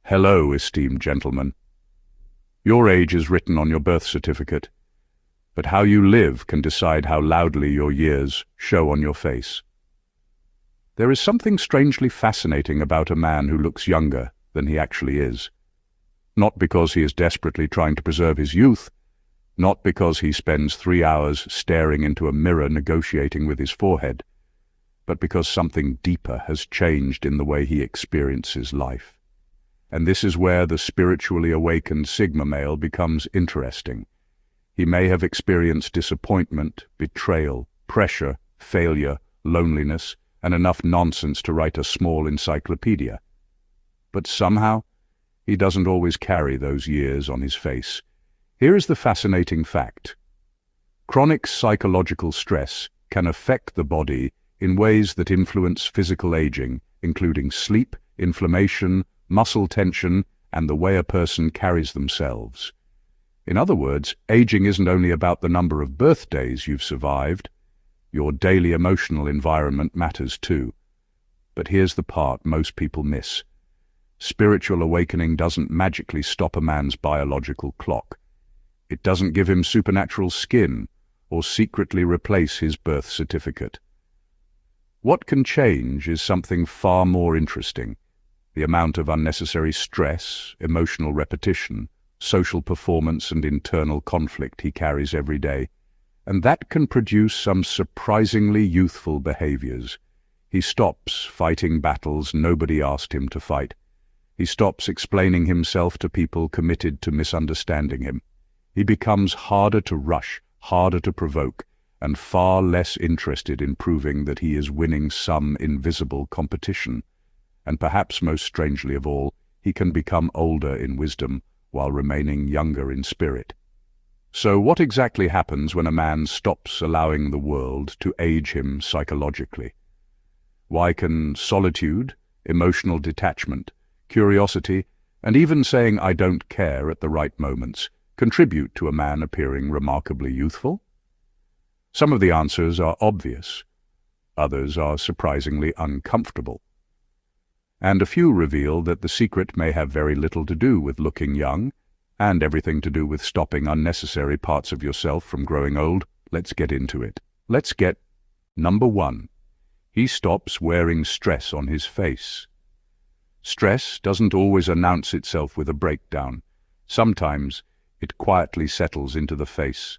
Hello, esteemed gentlemen. Your age is written on your birth certificate, but how you live can decide how loudly your years show on your face. There is something strangely fascinating about a man who looks younger than he actually is. Not because he is desperately trying to preserve his youth, not because he spends 3 hours staring into a mirror negotiating with his forehead, but because something deeper has changed in the way he experiences life. And this is where the spiritually awakened Sigma male becomes interesting. He may have experienced disappointment, betrayal, pressure, failure, loneliness, and enough nonsense to write a small encyclopedia. But somehow, he doesn't always carry those years on his face. Here is the fascinating fact. Chronic psychological stress can affect the body in ways that influence physical aging, including sleep, inflammation, muscle tension, and the way a person carries themselves. In other words, aging isn't only about the number of birthdays you've survived. Your daily emotional environment matters too. But here's the part most people miss. Spiritual awakening doesn't magically stop a man's biological clock. It doesn't give him supernatural skin or secretly replace his birth certificate. What can change is something far more interesting. The amount of unnecessary stress, emotional repetition, social performance and internal conflict he carries every day. And that can produce some surprisingly youthful behaviors. He stops fighting battles nobody asked him to fight. He stops explaining himself to people committed to misunderstanding him. He becomes harder to rush, harder to provoke, and far less interested in proving that he is winning some invisible competition. And perhaps most strangely of all, he can become older in wisdom while remaining younger in spirit. So what exactly happens when a man stops allowing the world to age him psychologically? Why can solitude, emotional detachment, curiosity, and even saying "I don't care" at the right moments contribute to a man appearing remarkably youthful? Some of the answers are obvious. Others are surprisingly uncomfortable. And a few reveal that the secret may have very little to do with looking young, and everything to do with stopping unnecessary parts of yourself from growing old. Let's get into it. Number 1. He stops wearing stress on his face. Stress doesn't always announce itself with a breakdown. Sometimes it quietly settles into the face.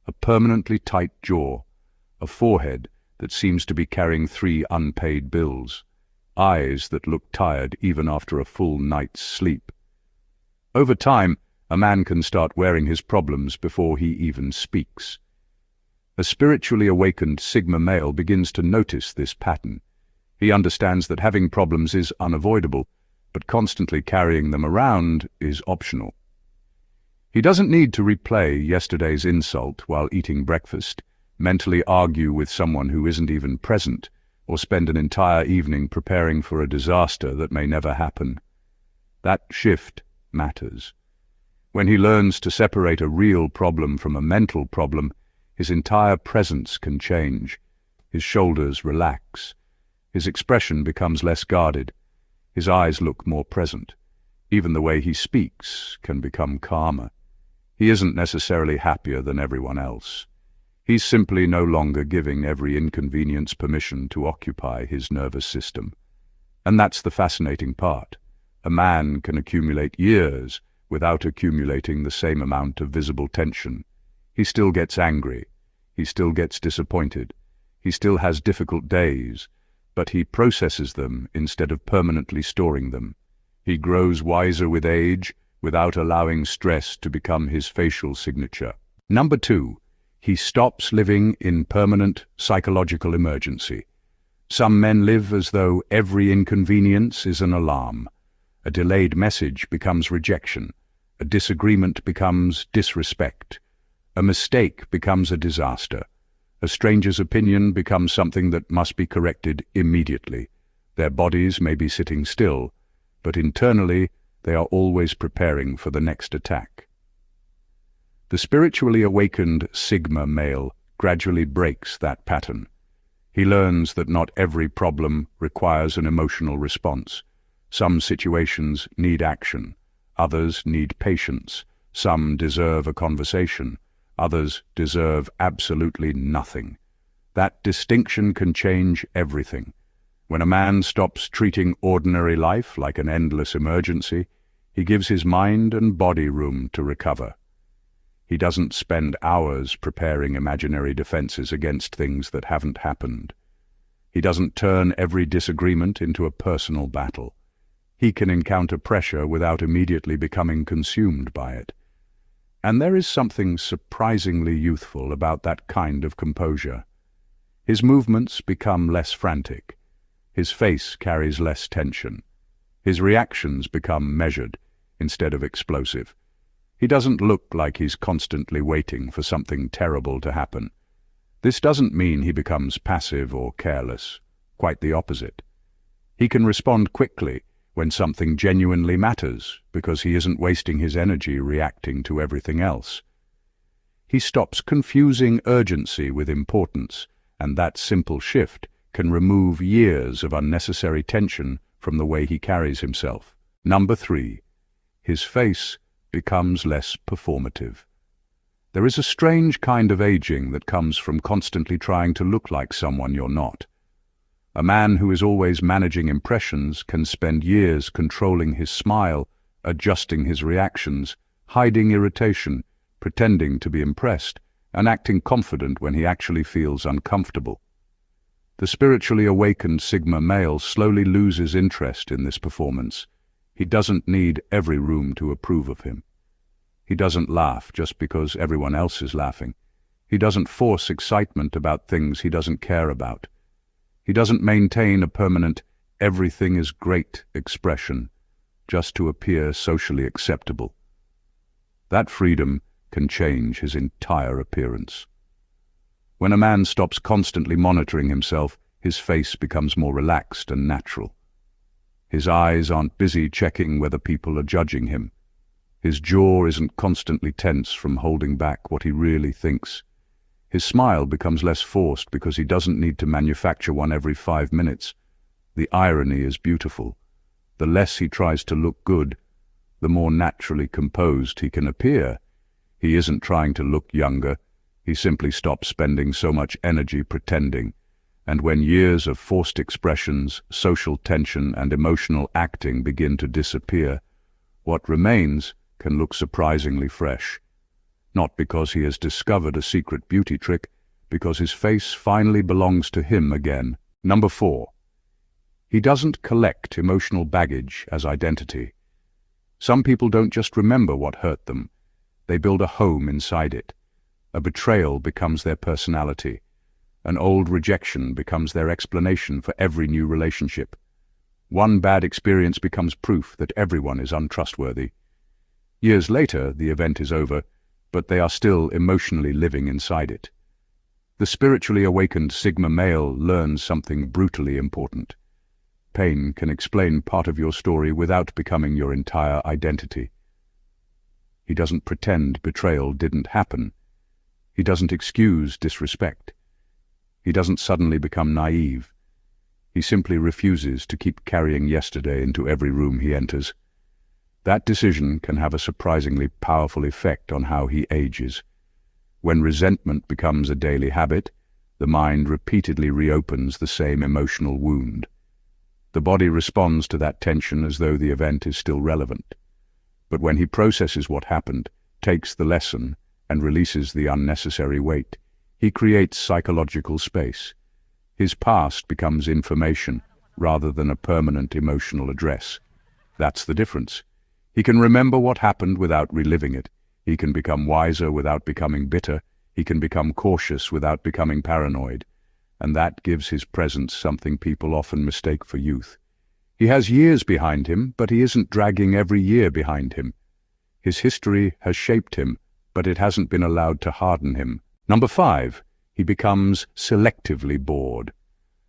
A permanently tight jaw, a forehead that seems to be carrying 3 unpaid bills, eyes that look tired even after a full night's sleep. Over time, a man can start wearing his problems before he even speaks. A spiritually awakened Sigma male begins to notice this pattern. He understands that having problems is unavoidable, but constantly carrying them around is optional. He doesn't need to replay yesterday's insult while eating breakfast, mentally argue with someone who isn't even present, or spend an entire evening preparing for a disaster that may never happen. That shift matters. When he learns to separate a real problem from a mental problem, his entire presence can change. His shoulders relax. His expression becomes less guarded. His eyes look more present. Even the way he speaks can become calmer. He isn't necessarily happier than everyone else. He's simply no longer giving every inconvenience permission to occupy his nervous system. And that's the fascinating part. A man can accumulate years without accumulating the same amount of visible tension. He still gets angry. He still gets disappointed. He still has difficult days, but he processes them instead of permanently storing them. He grows wiser with age without allowing stress to become his facial signature. Number 2. He stops living in permanent psychological emergency. Some men live as though every inconvenience is an alarm. A delayed message becomes rejection. A disagreement becomes disrespect. A mistake becomes a disaster. A stranger's opinion becomes something that must be corrected immediately. Their bodies may be sitting still, but internally they are always preparing for the next attack. The spiritually awakened Sigma male gradually breaks that pattern. He learns that not every problem requires an emotional response. Some situations need action, others need patience, some deserve a conversation, others deserve absolutely nothing. That distinction can change everything. When a man stops treating ordinary life like an endless emergency, he gives his mind and body room to recover. He doesn't spend hours preparing imaginary defenses against things that haven't happened. He doesn't turn every disagreement into a personal battle. He can encounter pressure without immediately becoming consumed by it. And there is something surprisingly youthful about that kind of composure. His movements become less frantic. His face carries less tension. His reactions become measured instead of explosive. He doesn't look like he's constantly waiting for something terrible to happen. This doesn't mean he becomes passive or careless. Quite the opposite. He can respond quickly when something genuinely matters because he isn't wasting his energy reacting to everything else. He stops confusing urgency with importance, and that simple shift can remove years of unnecessary tension from the way he carries himself. Number 3. His face becomes less performative. There is a strange kind of aging that comes from constantly trying to look like someone you're not. A man who is always managing impressions can spend years controlling his smile, adjusting his reactions, hiding irritation, pretending to be impressed, and acting confident when he actually feels uncomfortable. The spiritually awakened Sigma male slowly loses interest in this performance. He doesn't need every room to approve of him. He doesn't laugh just because everyone else is laughing. He doesn't force excitement about things he doesn't care about. He doesn't maintain a permanent "everything is great" expression just to appear socially acceptable. That freedom can change his entire appearance. When a man stops constantly monitoring himself, his face becomes more relaxed and natural. His eyes aren't busy checking whether people are judging him. His jaw isn't constantly tense from holding back what he really thinks. His smile becomes less forced because he doesn't need to manufacture one every 5 minutes. The irony is beautiful. The less he tries to look good, the more naturally composed he can appear. He isn't trying to look younger. He simply stops spending so much energy pretending. And when years of forced expressions, social tension, and emotional acting begin to disappear, what remains can look surprisingly fresh. Not because he has discovered a secret beauty trick, because his face finally belongs to him again. Number 4. He doesn't collect emotional baggage as identity. Some people don't just remember what hurt them. They build a home inside it. A betrayal becomes their personality. An old rejection becomes their explanation for every new relationship. One bad experience becomes proof that everyone is untrustworthy. Years later, the event is over, but they are still emotionally living inside it. The spiritually awakened Sigma male learns something brutally important. Pain can explain part of your story without becoming your entire identity. He doesn't pretend betrayal didn't happen. He doesn't excuse disrespect. He doesn't suddenly become naive. He simply refuses to keep carrying yesterday into every room he enters. That decision can have a surprisingly powerful effect on how he ages. When resentment becomes a daily habit, the mind repeatedly reopens the same emotional wound. The body responds to that tension as though the event is still relevant. But when he processes what happened, takes the lesson, and releases the unnecessary weight, he creates psychological space. His past becomes information rather than a permanent emotional address. That's the difference. He can remember what happened without reliving it. He can become wiser without becoming bitter. He can become cautious without becoming paranoid. And that gives his presence something people often mistake for youth. He has years behind him, but he isn't dragging every year behind him. His history has shaped him, but it hasn't been allowed to harden him. Number 5, he becomes selectively bored.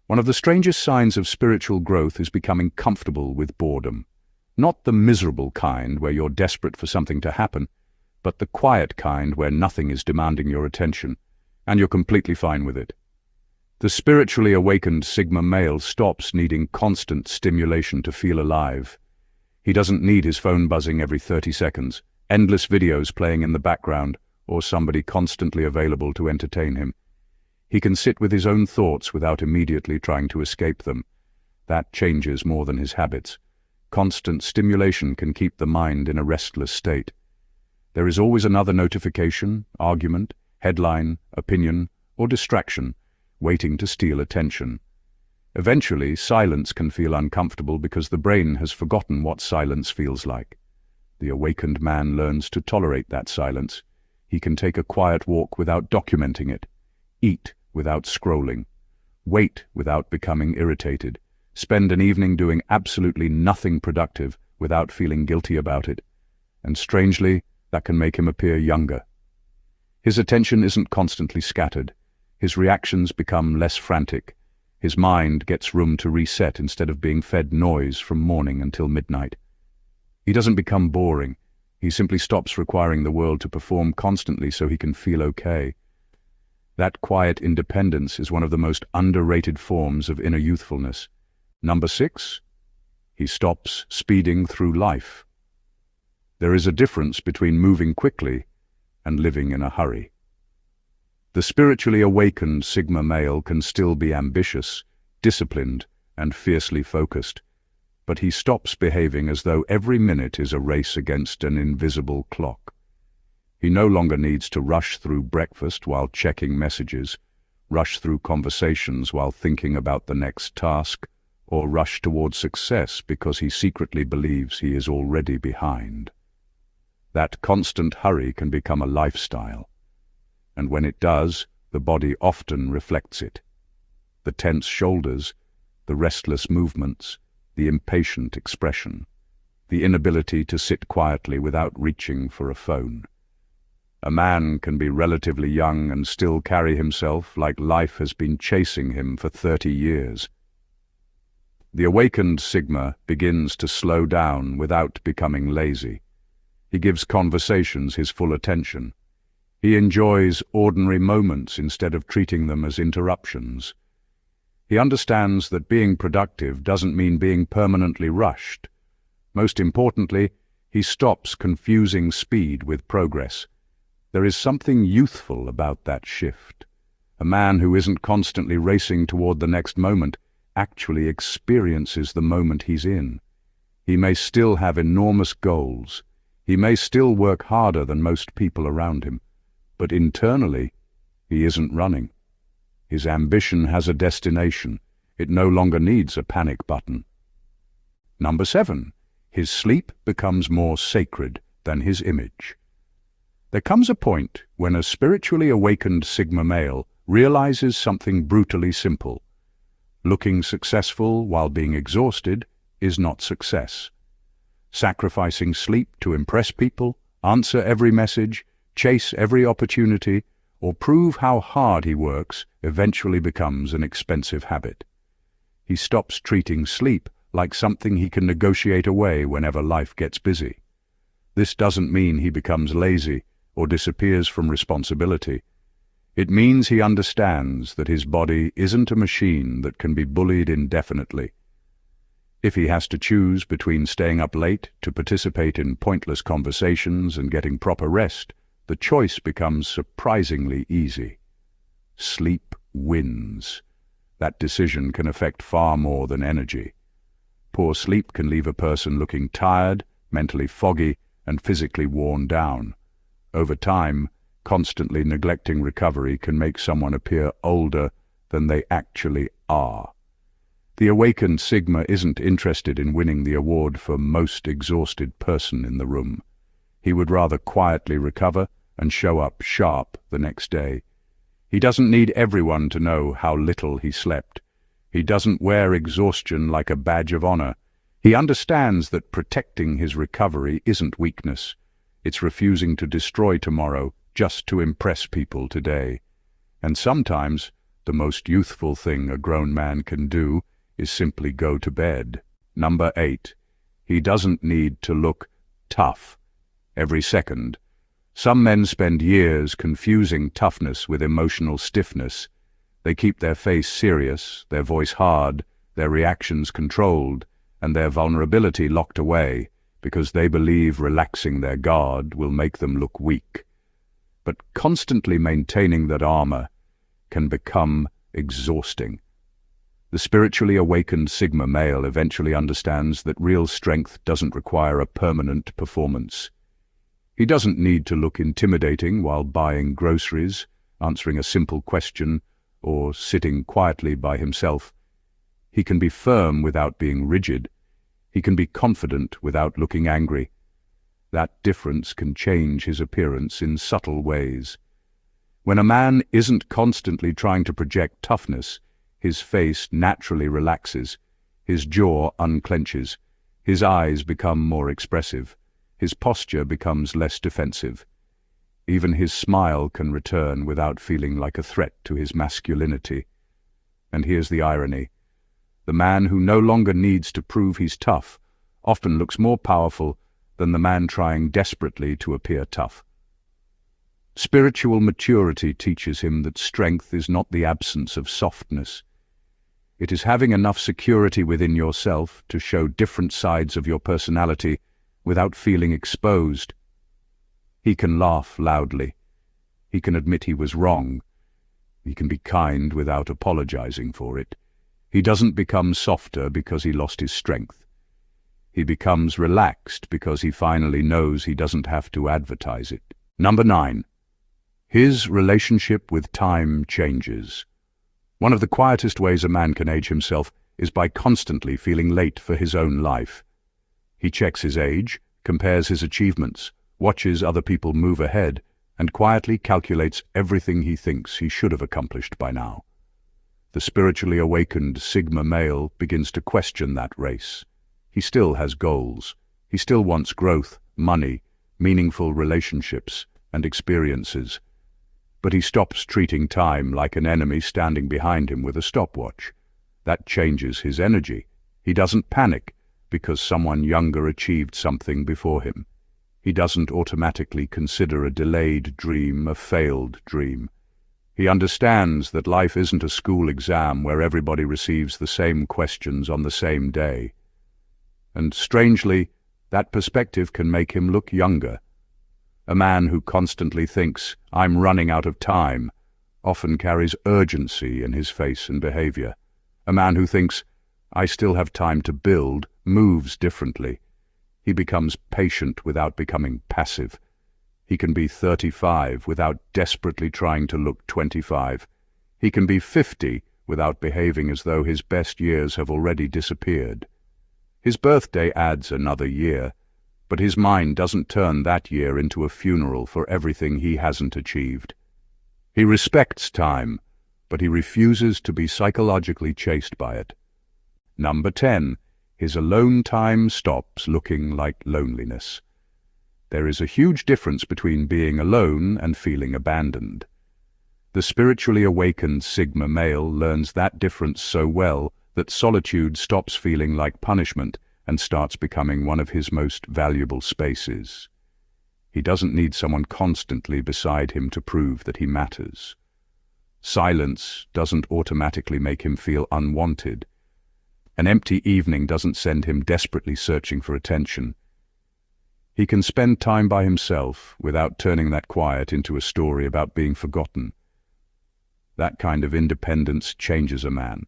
One of the strangest signs of spiritual growth is becoming comfortable with boredom. Not the miserable kind where you're desperate for something to happen, but the quiet kind where nothing is demanding your attention, and you're completely fine with it. The spiritually awakened Sigma male stops needing constant stimulation to feel alive. He doesn't need his phone buzzing every 30 seconds, endless videos playing in the background, or somebody constantly available to entertain him. He can sit with his own thoughts without immediately trying to escape them. That changes more than his habits. Constant stimulation can keep the mind in a restless state. There is always another notification, argument, headline, opinion, or distraction waiting to steal attention. Eventually, silence can feel uncomfortable because the brain has forgotten what silence feels like. The awakened man learns to tolerate that silence. He can take a quiet walk without documenting it, eat without scrolling, wait without becoming irritated, spend an evening doing absolutely nothing productive without feeling guilty about it. And strangely, that can make him appear younger. His attention isn't constantly scattered. His reactions become less frantic. His mind gets room to reset instead of being fed noise from morning until midnight. He doesn't become boring. He simply stops requiring the world to perform constantly so he can feel okay. That quiet independence is one of the most underrated forms of inner youthfulness. Number 6, he stops speeding through life. There is a difference between moving quickly and living in a hurry. The spiritually awakened Sigma male can still be ambitious, disciplined, and fiercely focused, but he stops behaving as though every minute is a race against an invisible clock. He no longer needs to rush through breakfast while checking messages, rush through conversations while thinking about the next task, or rush towards success because he secretly believes he is already behind. That constant hurry can become a lifestyle. And when it does, the body often reflects it. The tense shoulders, the restless movements, the impatient expression, the inability to sit quietly without reaching for a phone. A man can be relatively young and still carry himself like life has been chasing him for 30 years. The awakened Sigma begins to slow down without becoming lazy. He gives conversations his full attention. He enjoys ordinary moments instead of treating them as interruptions. He understands that being productive doesn't mean being permanently rushed. Most importantly, he stops confusing speed with progress. There is something youthful about that shift. A man who isn't constantly racing toward the next moment actually experiences the moment he's in. He may still have enormous goals. He may still work harder than most people around him. But internally, he isn't running. His ambition has a destination. It no longer needs a panic button. Number 7, his sleep becomes more sacred than his image. There comes a point when a spiritually awakened Sigma male realizes something brutally simple. Looking successful while being exhausted is not success. Sacrificing sleep to impress people, answer every message, chase every opportunity, or prove how hard he works eventually becomes an expensive habit. He stops treating sleep like something he can negotiate away whenever life gets busy. This doesn't mean he becomes lazy or disappears from responsibility. It means he understands that his body isn't a machine that can be bullied indefinitely. If he has to choose between staying up late to participate in pointless conversations and getting proper rest, the choice becomes surprisingly easy. Sleep wins. That decision can affect far more than energy. Poor sleep can leave a person looking tired, mentally foggy, and physically worn down. Over time, constantly neglecting recovery can make someone appear older than they actually are. The awakened Sigma isn't interested in winning the award for most exhausted person in the room. He would rather quietly recover and show up sharp the next day. He doesn't need everyone to know how little he slept. He doesn't wear exhaustion like a badge of honor. He understands that protecting his recovery isn't weakness. It's refusing to destroy tomorrow just to impress people today. And sometimes, the most youthful thing a grown man can do is simply go to bed. Number 8. He doesn't need to look tough every second. Some men spend years confusing toughness with emotional stiffness. They keep their face serious, their voice hard, their reactions controlled, and their vulnerability locked away, because they believe relaxing their guard will make them look weak. But constantly maintaining that armor can become exhausting. The spiritually awakened Sigma male eventually understands that real strength doesn't require a permanent performance. He doesn't need to look intimidating while buying groceries, answering a simple question, or sitting quietly by himself. He can be firm without being rigid. He can be confident without looking angry. That difference can change his appearance in subtle ways. When a man isn't constantly trying to project toughness, his face naturally relaxes, his jaw unclenches, his eyes become more expressive, his posture becomes less defensive. Even his smile can return without feeling like a threat to his masculinity. And here's the irony. The man who no longer needs to prove he's tough often looks more powerful than the man trying desperately to appear tough. Spiritual maturity teaches him that strength is not the absence of softness. It is having enough security within yourself to show different sides of your personality without feeling exposed. He can laugh loudly. He can admit he was wrong. He can be kind without apologizing for it. He doesn't become softer because he lost his strength. He becomes relaxed because he finally knows he doesn't have to advertise it. Number 9. His relationship with time changes. One of the quietest ways a man can age himself is by constantly feeling late for his own life. He checks his age, compares his achievements, watches other people move ahead, and quietly calculates everything he thinks he should have accomplished by now. The spiritually awakened Sigma male begins to question that race. He still has goals. He still wants growth, money, meaningful relationships, and experiences. But he stops treating time like an enemy standing behind him with a stopwatch. That changes his energy. He doesn't panic because someone younger achieved something before him. He doesn't automatically consider a delayed dream a failed dream. He understands that life isn't a school exam where everybody receives the same questions on the same day. And strangely, that perspective can make him look younger. A man who constantly thinks, "I'm running out of time," often carries urgency in his face and behavior. A man who thinks, "I still have time to build," moves differently. He becomes patient without becoming passive. He can be 35 without desperately trying to look 25. He can be 50 without behaving as though his best years have already disappeared. His birthday adds another year, but his mind doesn't turn that year into a funeral for everything he hasn't achieved. He respects time, but he refuses to be psychologically chased by it. Number 10. His alone time stops looking like loneliness. There is a huge difference between being alone and feeling abandoned. The spiritually awakened Sigma male learns that difference so well that solitude stops feeling like punishment and starts becoming one of his most valuable spaces. He doesn't need someone constantly beside him to prove that he matters. Silence doesn't automatically make him feel unwanted. An empty evening doesn't send him desperately searching for attention. He can spend time by himself without turning that quiet into a story about being forgotten. That kind of independence changes a man.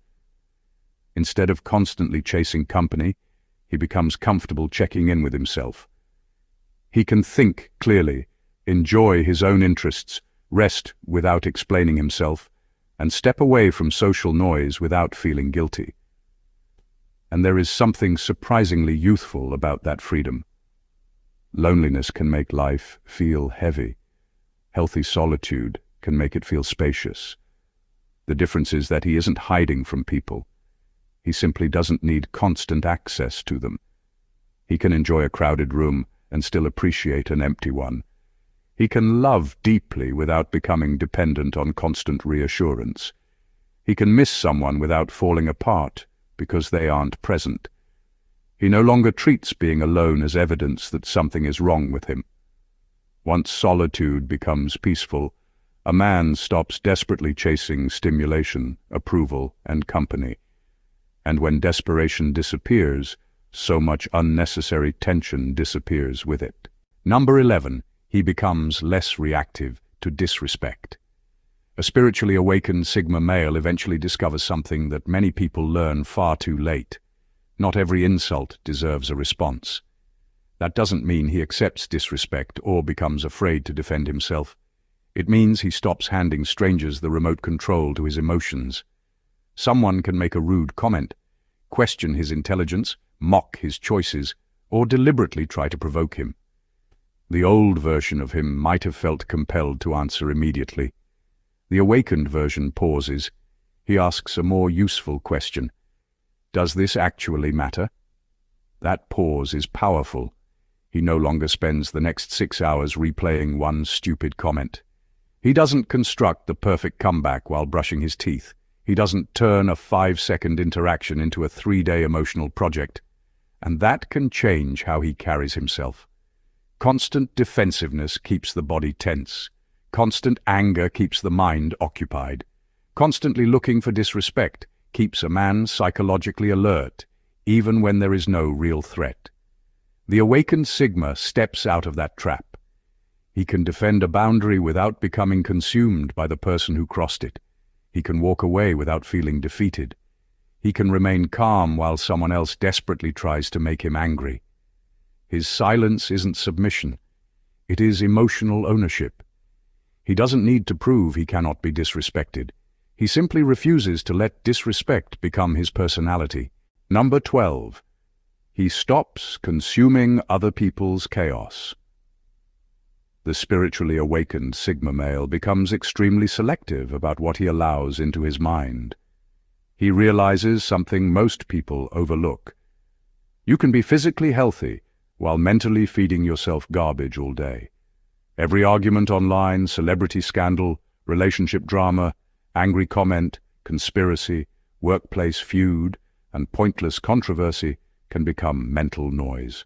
Instead of constantly chasing company, he becomes comfortable checking in with himself. He can think clearly, enjoy his own interests, rest without explaining himself, and step away from social noise without feeling guilty. And there is something surprisingly youthful about that freedom. Loneliness can make life feel heavy. Healthy solitude can make it feel spacious. The difference is that he isn't hiding from people. He simply doesn't need constant access to them. He can enjoy a crowded room and still appreciate an empty one. He can love deeply without becoming dependent on constant reassurance. He can miss someone without falling apart because they aren't present. He no longer treats being alone as evidence that something is wrong with him. Once solitude becomes peaceful, A man stops desperately chasing stimulation, approval, and company. And when desperation disappears, so much unnecessary tension disappears with it. Number 11. He becomes less reactive to disrespect. A spiritually awakened Sigma male eventually discovers something that many people learn far too late. Not every insult deserves a response. That doesn't mean he accepts disrespect or becomes afraid to defend himself. It means he stops handing strangers the remote control to his emotions. Someone can make a rude comment, question his intelligence, mock his choices, or deliberately try to provoke him. The old version of him might have felt compelled to answer immediately. The awakened version pauses. He asks a more useful question. Does this actually matter? That pause is powerful. He no longer spends the next 6 hours replaying one stupid comment. He doesn't construct the perfect comeback while brushing his teeth. He doesn't turn a 5-second interaction into a 3-day emotional project. And that can change how he carries himself. Constant defensiveness keeps the body tense. Constant anger keeps the mind occupied. Constantly looking for disrespect keeps a man psychologically alert, even when there is no real threat. The awakened Sigma steps out of that trap. He can defend a boundary without becoming consumed by the person who crossed it. He can walk away without feeling defeated. He can remain calm while someone else desperately tries to make him angry. His silence isn't submission. It is emotional ownership. He doesn't need to prove he cannot be disrespected. He simply refuses to let disrespect become his personality. Number 12. He stops consuming other people's chaos. The spiritually awakened Sigma male becomes extremely selective about what he allows into his mind. He realizes something most people overlook. You can be physically healthy while mentally feeding yourself garbage all day. Every argument online, celebrity scandal, relationship drama, angry comment, conspiracy, workplace feud, and pointless controversy can become mental noise.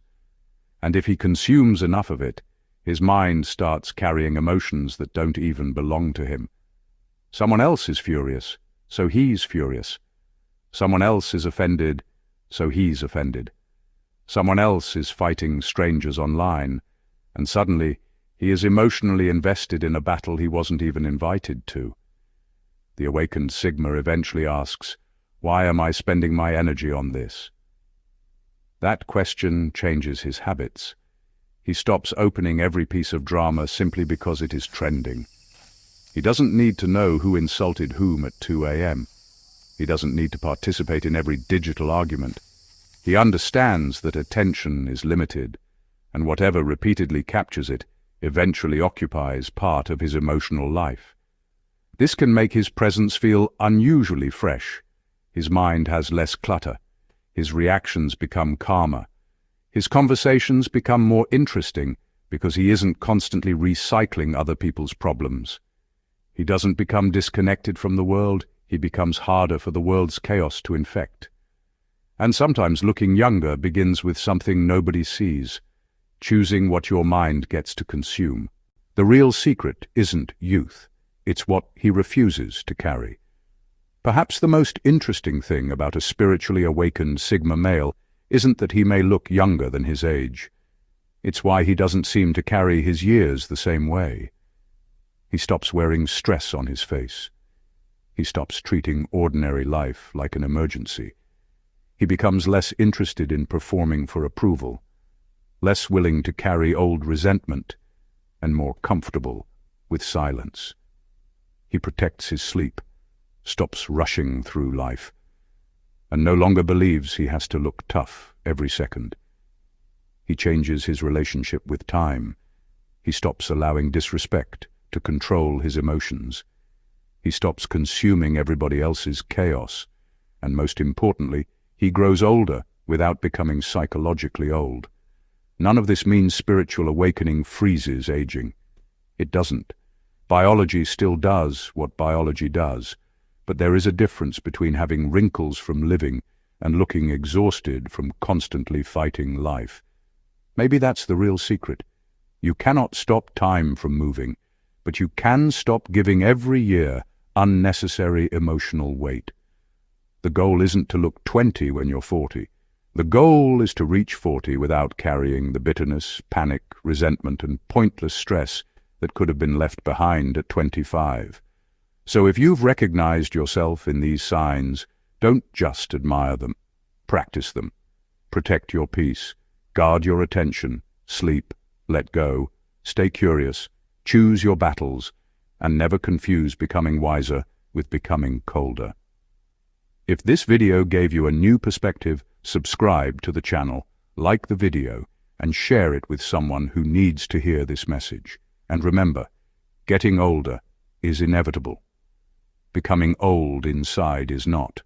And if he consumes enough of it, his mind starts carrying emotions that don't even belong to him. Someone else is furious, so he's furious. Someone else is offended, so he's offended. Someone else is fighting strangers online, and suddenly he is emotionally invested in a battle he wasn't even invited to. The awakened Sigma eventually asks, "Why am I spending my energy on this?" That question changes his habits. He stops opening every piece of drama simply because it is trending. He doesn't need to know who insulted whom at 2 a.m. He doesn't need to participate in every digital argument. He understands that attention is limited, and whatever repeatedly captures it eventually occupies part of his emotional life. This can make his presence feel unusually fresh. His mind has less clutter. His reactions become calmer. His conversations become more interesting because he isn't constantly recycling other people's problems. He doesn't become disconnected from the world. He becomes harder for the world's chaos to infect. And sometimes looking younger begins with something nobody sees, choosing what your mind gets to consume. The real secret isn't youth. It's what he refuses to carry. Perhaps the most interesting thing about a spiritually awakened Sigma male isn't that he may look younger than his age. It's why he doesn't seem to carry his years the same way. He stops wearing stress on his face. He stops treating ordinary life like an emergency. He becomes less interested in performing for approval, less willing to carry old resentment, and more comfortable with silence. He protects his sleep, stops rushing through life, and no longer believes he has to look tough every second. He changes his relationship with time. He stops allowing disrespect to control his emotions. He stops consuming everybody else's chaos, and most importantly, he grows older without becoming psychologically old. None of this means spiritual awakening freezes aging. It doesn't. Biology still does what biology does, but there is a difference between having wrinkles from living and looking exhausted from constantly fighting life. Maybe that's the real secret. You cannot stop time from moving, but you can stop giving every year unnecessary emotional weight. The goal isn't to look 20 when you're 40. The goal is to reach 40 without carrying the bitterness, panic, resentment, and pointless stress that could have been left behind at 25. So if you've recognized yourself in these signs, don't just admire them. Practice them. Protect your peace. Guard your attention. Sleep. Let go. Stay curious. Choose your battles. And never confuse becoming wiser with becoming colder. If this video gave you a new perspective, subscribe to the channel, like the video, and share it with someone who needs to hear this message. And remember, getting older is inevitable. Becoming old inside is not.